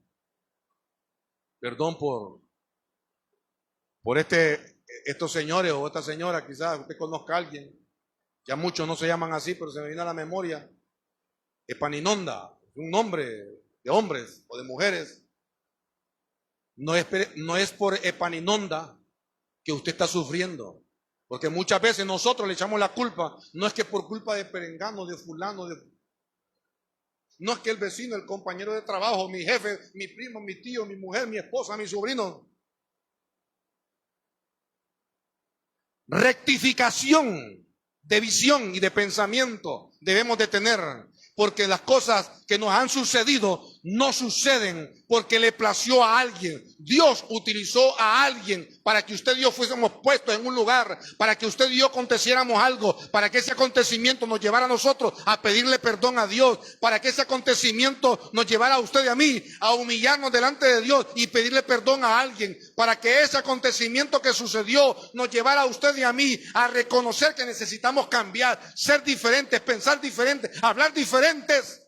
por estos señores o esta señora, quizás usted conozca a alguien, ya muchos no se llaman así, pero se me viene a la memoria, Epaminonda, un nombre de hombres o de mujeres. No es por Epaminonda que usted está sufriendo, porque muchas veces nosotros le echamos la culpa, no es que por culpa de perengano, de fulano, no es que el vecino, el compañero de trabajo, mi jefe, mi primo, mi tío, mi mujer, mi esposa, mi sobrino. Rectificación de visión y de pensamiento debemos de tener, porque las cosas que nos han sucedido no suceden porque le plació a alguien. Dios utilizó a alguien para que usted y yo fuésemos puestos en un lugar, para que usted y yo aconteciéramos algo, para que ese acontecimiento nos llevara a nosotros a pedirle perdón a Dios, para que ese acontecimiento nos llevara a usted y a mí a humillarnos delante de Dios y pedirle perdón a alguien, para que ese acontecimiento que sucedió nos llevara a usted y a mí a reconocer que necesitamos cambiar, ser diferentes, pensar diferentes, hablar diferentes,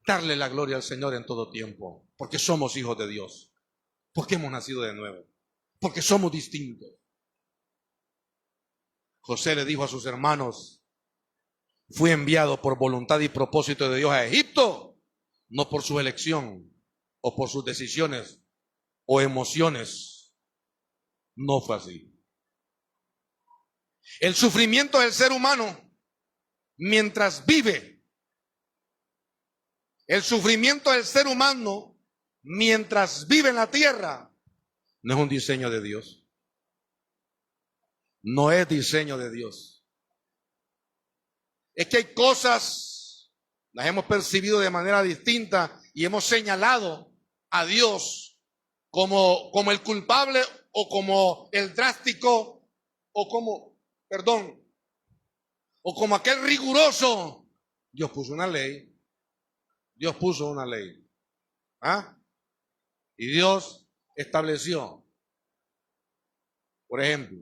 darle la gloria al Señor en todo tiempo, porque somos hijos de Dios, porque hemos nacido de nuevo, porque somos distintos. José le dijo a sus hermanos, fui enviado por voluntad y propósito de Dios a Egipto, no por su elección o por sus decisiones o emociones. No fue así. El sufrimiento del ser humano mientras vive, el sufrimiento del ser humano mientras vive en la tierra no es un diseño de Dios. No es diseño de Dios. Es que hay cosas las hemos percibido de manera distinta y hemos señalado a Dios como el culpable o como el drástico o como aquel riguroso. Dios puso una ley. Dios puso una ley. ¿Ah? Y Dios estableció, por ejemplo,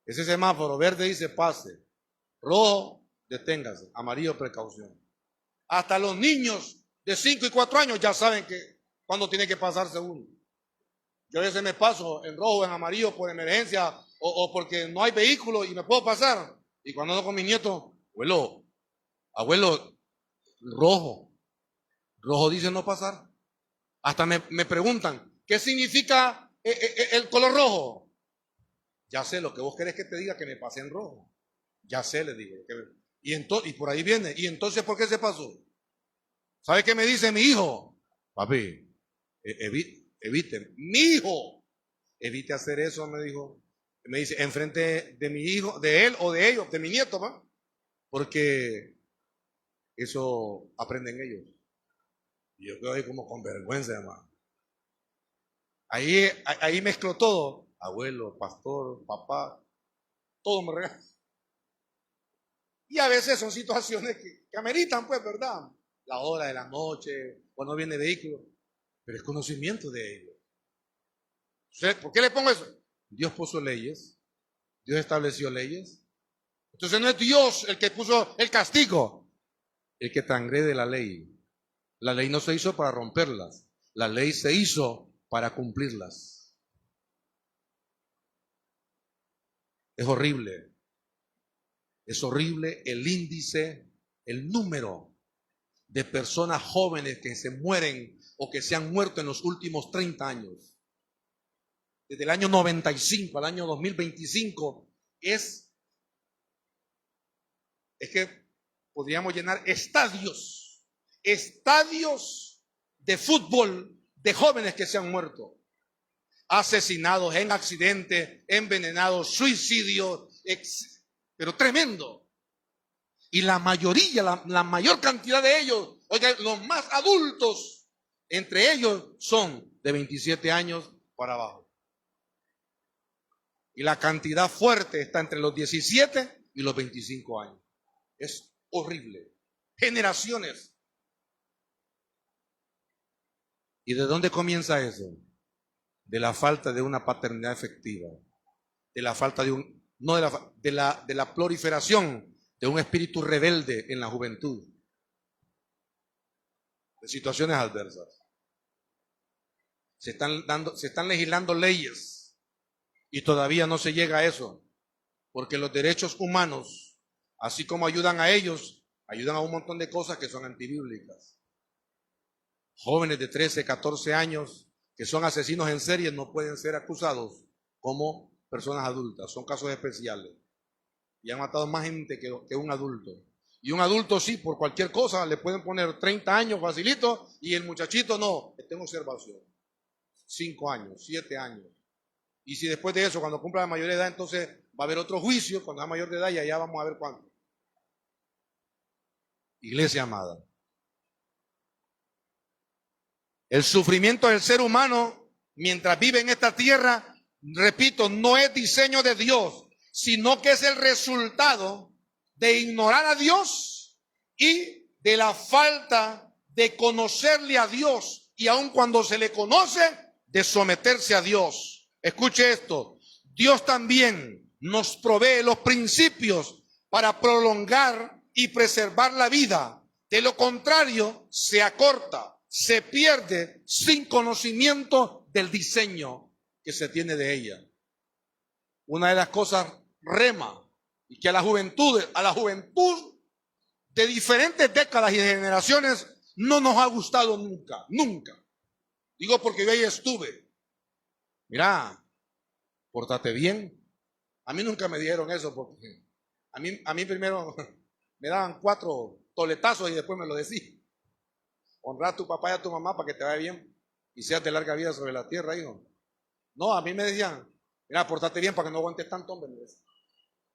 ese semáforo verde dice pase, rojo deténgase, amarillo precaución. Hasta los niños de 5 y 4 años ya saben que cuando tiene que pasarse uno. Yo a veces me paso en rojo, en amarillo por emergencia o porque no hay vehículo y me puedo pasar. Y cuando ando con mis nietos, abuelo, rojo dice no pasar. Hasta me preguntan, ¿qué significa el color rojo? Ya sé, lo que vos querés que te diga que me pase en rojo. Ya sé, le digo. Y por ahí viene. ¿Y entonces por qué se pasó? ¿Sabe qué me dice mi hijo? Papi, evite. Mi hijo, evite hacer eso, me dijo. Me dice, enfrente de mi hijo, de él o de ellos, de mi nieto, ¿va? Porque eso aprenden ellos. Y yo quedo ahí como con vergüenza, hermano. Ahí mezclo todo. Abuelo, pastor, papá, todo me regala. Y a veces son situaciones que ameritan, pues, ¿verdad? La hora de la noche, cuando viene vehículo. Pero es conocimiento de ellos. ¿Por qué le pongo eso? Dios puso leyes. Dios estableció leyes. Entonces no es Dios el que puso el castigo. El que transgrede la ley. La ley no se hizo para romperlas. La ley se hizo para cumplirlas. Es horrible. Es horrible el índice, el número de personas jóvenes que se mueren o que se han muerto en los últimos 30 años. Desde el año 95 al año 2025 es que podríamos llenar estadios de fútbol de jóvenes que se han muerto. Asesinados en accidentes, envenenados, suicidios, pero tremendo. Y la mayoría, la mayor cantidad de ellos, oigan, los más adultos, entre ellos son de 27 años para abajo. Y la cantidad fuerte está entre los 17 y los 25 años. Es horrible. Generaciones. ¿Y de dónde comienza eso? De la falta de una paternidad efectiva. De la falta de la proliferación de un espíritu rebelde en la juventud, de situaciones adversas. Se están legislando leyes y todavía no se llega a eso, porque los derechos humanos, así como ayudan a ellos, ayudan a un montón de cosas que son antibíblicas. Jóvenes de 13, 14 años que son asesinos en serie no pueden ser acusados como personas adultas, son casos especiales. Y han matado más gente que un adulto. Y un adulto sí, por cualquier cosa, le pueden poner 30 años facilito y el muchachito no, está en observación. 5 años, 7 años. Y si después de eso, cuando cumpla la mayoría de edad, entonces va a haber otro juicio, cuando sea mayor de edad y allá vamos a ver cuánto. Iglesia amada. El sufrimiento del ser humano mientras vive en esta tierra, repito, no es diseño de Dios, sino que es el resultado de ignorar a Dios y de la falta de conocerle a Dios, y aun cuando se le conoce, de someterse a Dios. Escuche esto, Dios también nos provee los principios para prolongar y preservar la vida. De lo contrario, se acorta, se pierde sin conocimiento del diseño que se tiene de ella. Una de las cosas rema y que a la juventud de diferentes décadas y de generaciones no nos ha gustado nunca. Digo porque yo ahí estuve. Mira, pórtate bien. A mí nunca me dijeron eso porque a mí primero me daban 4 toletazos y después me lo decían. Honra a tu papá y a tu mamá para que te vaya bien y seas de larga vida sobre la tierra, hijo. No, a mí me decían, mira, pórtate bien para que no aguantes tanto, hombre.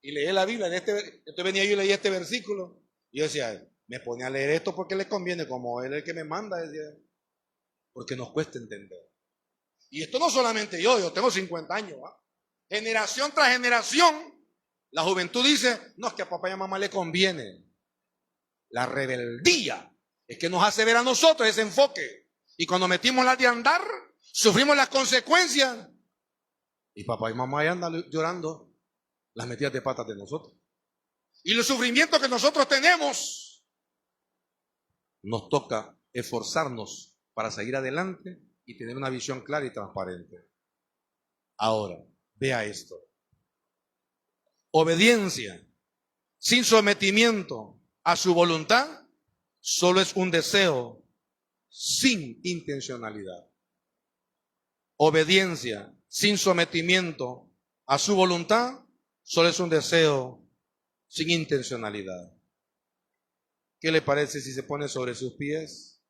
Y leí la Biblia, entonces venía yo y leía este versículo y yo decía, Me pone a leer esto porque le conviene, como él es el que me manda, porque nos cuesta entender. Y esto no solamente yo tengo 50 años, ¿va? Generación tras generación, la juventud dice, no, es que a papá y a mamá le conviene. La rebeldía es que nos hace ver a nosotros ese enfoque. Y cuando metimos las de andar, sufrimos las consecuencias. Y papá y mamá ya andan llorando las metidas de patas de nosotros. Y los sufrimientos que nosotros tenemos, nos toca esforzarnos para seguir adelante y tener una visión clara y transparente. Ahora, vea esto. Obediencia sin sometimiento a su voluntad solo es un deseo sin intencionalidad. Obediencia sin sometimiento a su voluntad solo es un deseo sin intencionalidad. ¿Qué le parece si se pone sobre sus pies?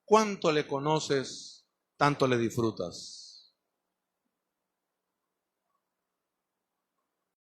¿Cuánto le conoces, tanto le disfrutas?